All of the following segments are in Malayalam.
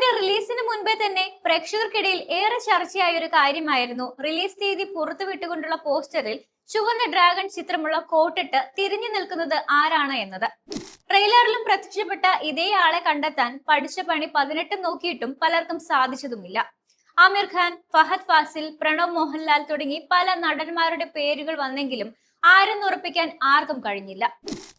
ചിത്രത്തിന്റെ റിലീസിന് മുൻപേ തന്നെ പ്രേക്ഷകർക്കിടയിൽ ഏറെ ചർച്ചയായ ഒരു കാര്യമായിരുന്നു റിലീസ് തീയതി പുറത്തുവിട്ടുകൊണ്ടുള്ള പോസ്റ്ററിൽ ചുവന്ന ഡ്രാഗൺ ചിത്രമുള്ള കോട്ടിട്ട് തിരിഞ്ഞു നിൽക്കുന്നത് ആരാണ് എന്നത്. ട്രെയിലറിലും പ്രത്യക്ഷപ്പെട്ട ഇതേ ആളെ കണ്ടെത്താൻ പഠിച്ച പണി 18 നോക്കിയിട്ടും പലർക്കും സാധിച്ചതുമില്ല. ആമിർ ഖാൻ, ഫഹദ് ഫാസിൽ, പ്രണവ് മോഹൻലാൽ തുടങ്ങി പല നടന്മാരുടെ പേരുകൾ വന്നെങ്കിലും ആരെന്നുറപ്പിക്കാൻ ആർക്കും കഴിഞ്ഞില്ല.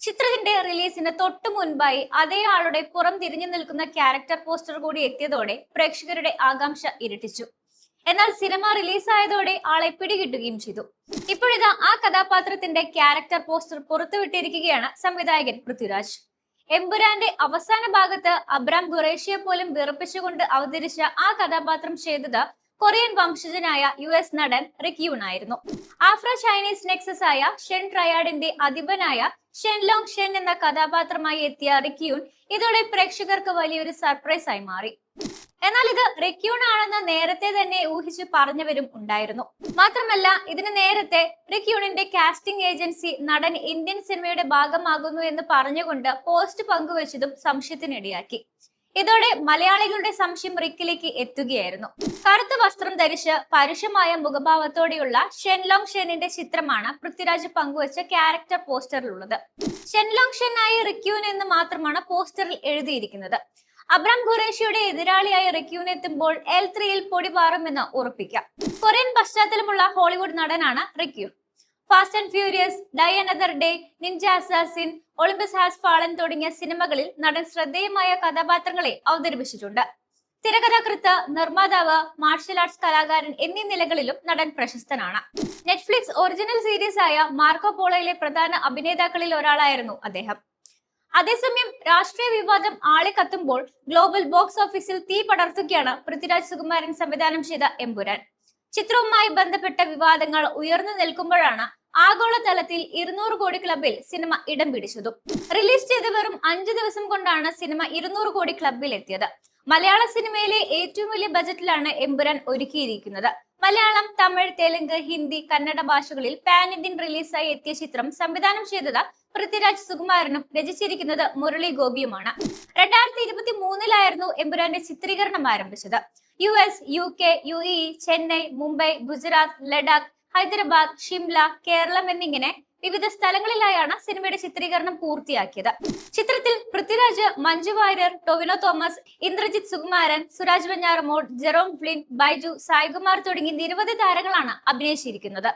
ചിത്രത്തിന്റെ റിലീസിന് തൊട്ടു മുൻപായി അതേ ആളുടെ പുറം തിരിഞ്ഞു നിൽക്കുന്ന ക്യാരക്ടർ പോസ്റ്റർ കൂടി എത്തിയതോടെ പ്രേക്ഷകരുടെ ആകാംക്ഷ ഇരട്ടിച്ചു. എന്നാൽ സിനിമ റിലീസായതോടെ ആളെ പിടികിട്ടുകയും ചെയ്തു. ഇപ്പോഴിതാ ആ കഥാപാത്രത്തിന്റെ ക്യാരക്ടർ പോസ്റ്റർ പുറത്തുവിട്ടിരിക്കുകയാണ് സംവിധായകൻ പൃഥ്വിരാജ്. എമ്പുരാന്റെ അവസാന ഭാഗത്ത് അബ്രാം ഖുറേഷിയെ പോലും വിറപ്പിച്ചുകൊണ്ട് അവതരിച്ച ആ കഥാപാത്രം ചെയ്തത് കൊറിയൻ വംശജനായ US നടൻ റിക് യൂൺ ആയിരുന്നു. ആഫ്രോ ചൈനീസ് നെക്സസ് ആയ ഷെൻ ട്രയാഡിന്റെ അധിപനായ ഷെൻ ലോങ് ഷെൻ എന്ന കഥാപാത്രമായി എത്തിയ റിക് യൂൺ ഇതോടെ പ്രേക്ഷകർക്ക് വലിയൊരു സർപ്രൈസ് ആയി മാറി. എന്നാൽ ഇത് റിക് യൂൺ ആണെന്ന് നേരത്തെ തന്നെ ഊഹിച്ച് പറഞ്ഞവരും ഉണ്ടായിരുന്നു. മാത്രമല്ല, ഇതിന് നേരത്തെ റിക് യൂണിന്റെ കാസ്റ്റിംഗ് ഏജൻസി നടൻ ഇന്ത്യൻ സിനിമയുടെ ഭാഗമാകുന്നു എന്ന് പറഞ്ഞുകൊണ്ട് പോസ്റ്റ് പങ്കുവച്ചതും സംശയത്തിനിടയാക്കി. ഇതോടെ മലയാളികളുടെ സംശയം റിക്കിലേക്ക് എത്തുകയായിരുന്നു. കറുത്ത വസ്ത്രം ധരിച്ച് പരുഷമായ മുഖഭാവത്തോടെയുള്ള ഷെൻലോങ് ഷെന്നിന്റെ ചിത്രമാണ് പൃഥ്വിരാജ് പങ്കുവച്ച ക്യാരക്ടർ പോസ്റ്ററിലുള്ളത്. ഷെൻലോങ് ഷെൻ ആയി റിക് യൂൺ എന്ന് മാത്രമാണ് പോസ്റ്ററിൽ എഴുതിയിരിക്കുന്നത്. അബ്രാം ഖുറേഷിയുടെ എതിരാളിയായ റിക് യൂൺ എത്തുമ്പോൾ L3യിൽ പൊടി പാറുമെന്ന് ഉറപ്പിക്കാം. കൊറിയൻ പശ്ചാത്തലമുള്ള ഹോളിവുഡ് നടനാണ് Rick Yune. Fast and Furious, Die Another Day, Ninja Assassin, Olympus Has Fallen തുടങ്ങിയ സിനിമകളിൽ നടൻ ശ്രദ്ധേയമായ കഥാപാത്രങ്ങളെ അവതരിപ്പിച്ചിട്ടുണ്ട്. തിരക്കഥാകൃത്ത്, നിർമ്മാതാവ്, മാർഷൽ ആർട്സ് കലാകാരൻ എന്നീ നിലകളിലും നടൻ പ്രശസ്തനാണ്. നെറ്റ്ഫ്ലിക്സ് ഒറിജിനൽ സീരീസ് ആയ മാർക്കോ പോളോയിലെ പ്രധാന അഭിനേതാക്കളിൽ ഒരാളായിരുന്നു അദ്ദേഹം. അതേസമയം രാഷ്ട്രീയ വിവാദം ആളിക്കത്തുമ്പോൾ ഗ്ലോബൽ ബോക്സ് ഓഫീസിൽ തീ പടർത്തുകയാണ് പൃഥ്വിരാജ് സുകുമാരൻ സംവിധാനം ചെയ്ത എമ്പുരാൻ. ചിത്രവുമായി ബന്ധപ്പെട്ട വിവാദങ്ങൾ ഉയർന്നു നിൽക്കുമ്പോഴാണ് ആഗോളതലത്തിൽ 200 കോടി ക്ലബിൽ സിനിമ ഇടം പിടിച്ചതും. റിലീസ് ചെയ്ത വെറും 5 ദിവസം കൊണ്ടാണ് സിനിമ 200 കോടി ക്ലബിൽ എത്തിയത്. മലയാള സിനിമയിലെ ഏറ്റവും വലിയ ബജറ്റിലാണ് എമ്പുരാൻ ഒരുക്കിയിരിക്കുന്നത്. മലയാളം, തമിഴ്, തെലുങ്ക്, ഹിന്ദി, കന്നഡ ഭാഷകളിൽ പാൻ ഇന്ത്യൻ റിലീസായി എത്തിയ ചിത്രം സംവിധാനം ചെയ്തത് പൃഥ്വിരാജ് സുകുമാരനും രചിച്ചിരിക്കുന്നത് മുരളി ഗോപിയുമാണ്. 2023 എമ്പുരാന്റെ ചിത്രീകരണം ആരംഭിച്ചത്. US, UK, UAE, Chennai, Mumbai, Gujarat, Ladakh, Hyderabad, Shimla, Keralam എന്നിങ്ങനെ വിവിധ സ്ഥലങ്ങളിലായാണ് സിനിമയുടെ ചിത്രീകരണം പൂർത്തിയാക്കിയത്. ചിത്രത്തിൽ പൃഥ്വിരാജ്, മഞ്ജു വാര്യർ, ടൊവിനോ തോമസ്, ഇന്ദ്രജിത് സുകുമാരൻ, സുരാജ് വെഞ്ഞാറമൂട്, ജെറോം ഫ്ലിൻ, ബൈജു, സായ്കുമാർ തുടങ്ങി നിരവധി താരങ്ങളാണ് അഭിനയിച്ചിരിക്കുന്നത്.